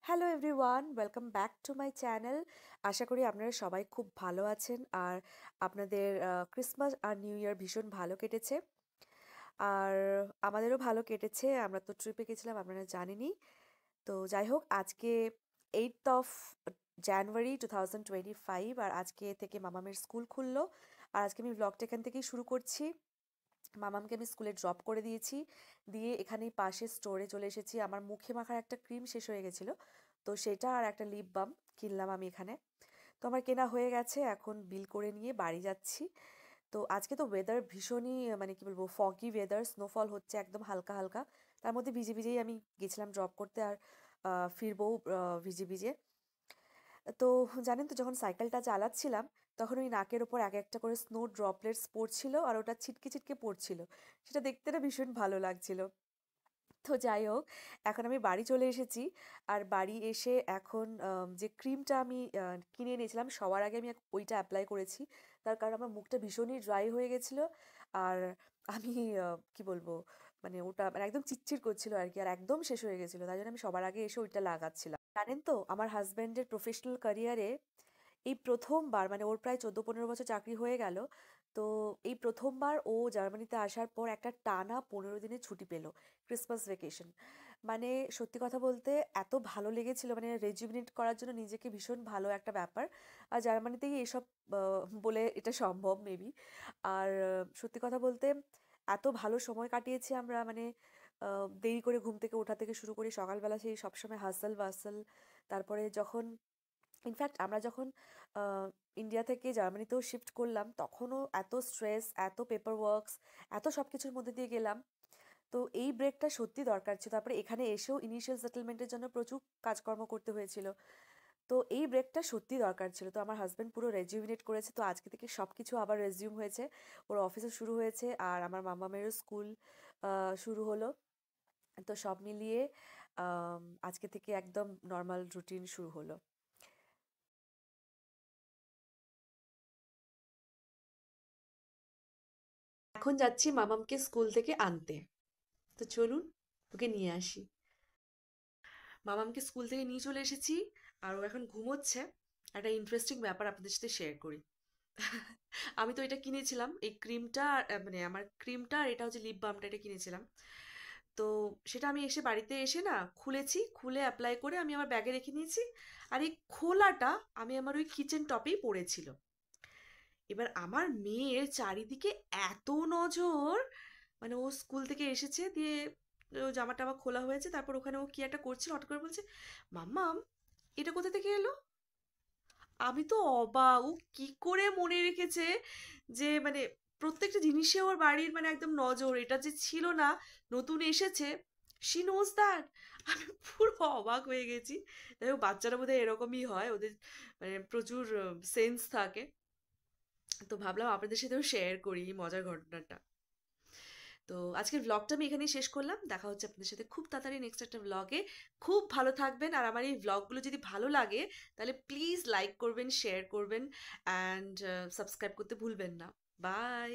Hello everyone, welcome back to my channel. আশা করি আপনারা সবাই খুব ভালো আছেন আর আপনাদের ক্রিসমাস আর নিউ ইয়ার ভীষণ ভালো কেটেছে। আর আমাদেরও ভালো কেটেছে, আমরা তো ট্রিপে গেছিলাম, আপনারা জানেনই। তো যাই হোক, আজকে 8th of January 2025 আর আজকে থেকে মামামের স্কুল খুললো। আর আজকে আমি ব্লগটা এখান থেকেই শুরু করছি। মামামকে আমি স্কুলে ড্রপ করে দিয়েছি, দিয়ে এখানেই পাশে স্টোরে চলে এসেছি। আমার মুখে মাখার একটা ক্রিম শেষ হয়ে গেছিলো, তো সেটা আর একটা লিপ বাম কিনলাম আমি এখানে। তো আমার কেনা হয়ে গেছে, এখন বিল করে নিয়ে বাড়ি যাচ্ছি। তো আজকে তো ওয়েদার ভীষণই মানে কি বলবো, ফগি ওয়েদার, স্নোফল হচ্ছে একদম হালকা হালকা। তার মধ্যে ভিজে ভিজেই আমি গেছিলাম ড্রপ করতে, আর ফিরবও ভিজে ভিজে। তো জানেন তো, যখন সাইকেলটা চালাচ্ছিলাম তখন ওই নাকের ওপর এক একটা করে স্নো ড্রপলেটস পড়ছিল আর ওটা ছিটকে ছিটকে পড়ছিল। সেটা দেখতে না ভীষণ ভালো লাগছিল। তো যাই হোক, এখন আমি বাড়ি চলে এসেছি। আর বাড়ি এসে এখন যে ক্রিমটা আমি কিনে এনেছিলাম, সবার আগে আমি ওইটা অ্যাপ্লাই করেছি। তার কারণ আমার মুখটা ভীষণই ড্রাই হয়ে গেছিলো। আর আমি কি বলবো, মানে ওটা মানে একদম চিটচিট করছিল আর কি, আর একদম শেষ হয়ে গেছিলো, তাই জন্য আমি সবার আগে এসে ওইটা লাগাচ্ছিলাম। জানেন তো, আমার হাজব্যান্ডের প্রফেশনাল ক্যারিয়ারে এই প্রথমবার, মানে ওর প্রায় 14-15 বছর চাকরি হয়ে গেল, তো এই প্রথমবার ও জার্মানিতে আসার পর একটা টানা 15 দিনের ছুটি পেল, ক্রিসমাস ভেকেশন। মানে সত্যি কথা বলতে এত ভালো লেগেছিল, মানে রেজুভিনেট করার জন্য নিজেকে ভীষণ ভালো একটা ব্যাপার। আর জার্মানিতেই এসব বলে এটা সম্ভব মেবি। আর সত্যি কথা বলতে এত ভালো সময় কাটিয়েছি আমরা, মানে দেরি করে ঘুম থেকে ওঠা থেকে শুরু করে সকালবেলা সেই সবসময় হাসল বাসল। তারপরে যখন ইনফ্যাক্ট আমরা যখন ইন্ডিয়া থেকে জার্মানিতেও শিফট করলাম, তখনও এত স্ট্রেস, এত পেপার ওয়ার্কস, এত সব কিছুর মধ্যে দিয়ে গেলাম। তো এই ব্রেকটা সত্যি দরকার ছিল। তারপরে এখানে এসেও ইনিশিয়াল সেটেলমেন্টের জন্য প্রচুর কাজকর্ম করতে হয়েছিল। তো এই ব্রেকটা সত্যি দরকার ছিল। তো আমার হাজব্যান্ড পুরো রেজিউমিনেট করেছে, তো আজকে থেকে সব কিছু আবার রেজিউম হয়েছে। ওর অফিসও শুরু হয়েছে আর আমার মামামেরও স্কুল শুরু হলো। তো সব মিলিয়ে আজকে থেকে একদম নর্মাল রুটিন শুরু হলো। এখন যাচ্ছি মামামকে স্কুল থেকে আনতে। তো চলুন ওকে নিয়ে আসি। মামামকে স্কুল থেকে নিয়ে চলে এসেছি আর ও এখন ঘুমোচ্ছে। একটা ইন্টারেস্টিং ব্যাপার আপনাদের সাথে শেয়ার করি। আমি তো এটা কিনেছিলাম, এই ক্রিমটা, মানে আমার ক্রিমটা আর এটা হচ্ছে লিপ বামটা, এটা কিনেছিলাম। তো সেটা আমি এসে বাড়িতে এসে না খুলেছি, খুলে অ্যাপ্লাই করে আমি আমার ব্যাগে রেখে নিয়েছি। আর এই খোলাটা আমি আমার ওই কিচেন টপেই পড়েছিল। এবার আমার মেয়ের চারিদিকে এত নজর, মানে ও স্কুল থেকে এসেছে, দিয়ে ও জামা টামা খোলা হয়েছে, তারপর ওখানে ও কি একটা করছিল, হঠাৎ করে বলছে, মাম্মাম এটা কোথা থেকে এলো? আমি তো অবাক, ও কি করে মনে রেখেছে যে মানে প্রত্যেকটা জিনিসে ওর বাড়ির মানে একদম নজর, এটা যে ছিল না, নতুন এসেছে, শি নোজ দ্যাট। আমি পুরো অবাক হয়ে গেছি। তাই হোক, বাচ্চারা বোধহয় এরকমই হয়, ওদের মানে প্রচুর সেন্স থাকে। তো ভাবলাম আপনাদের সাথেও শেয়ার করি এই মজার ঘটনাটা। তো আজকের ব্লগটা আমি এখানেই শেষ করলাম, দেখা হচ্ছে আপনাদের সাথে খুব তাড়াতাড়ি নেক্সট একটা ব্লগে। খুব ভালো থাকবেন, আর আমার এই ব্লগগুলো যদি ভালো লাগে তাহলে প্লিজ লাইক করবেন, শেয়ার করবেন, অ্যান্ড সাবস্ক্রাইব করতে ভুলবেন না। বাই।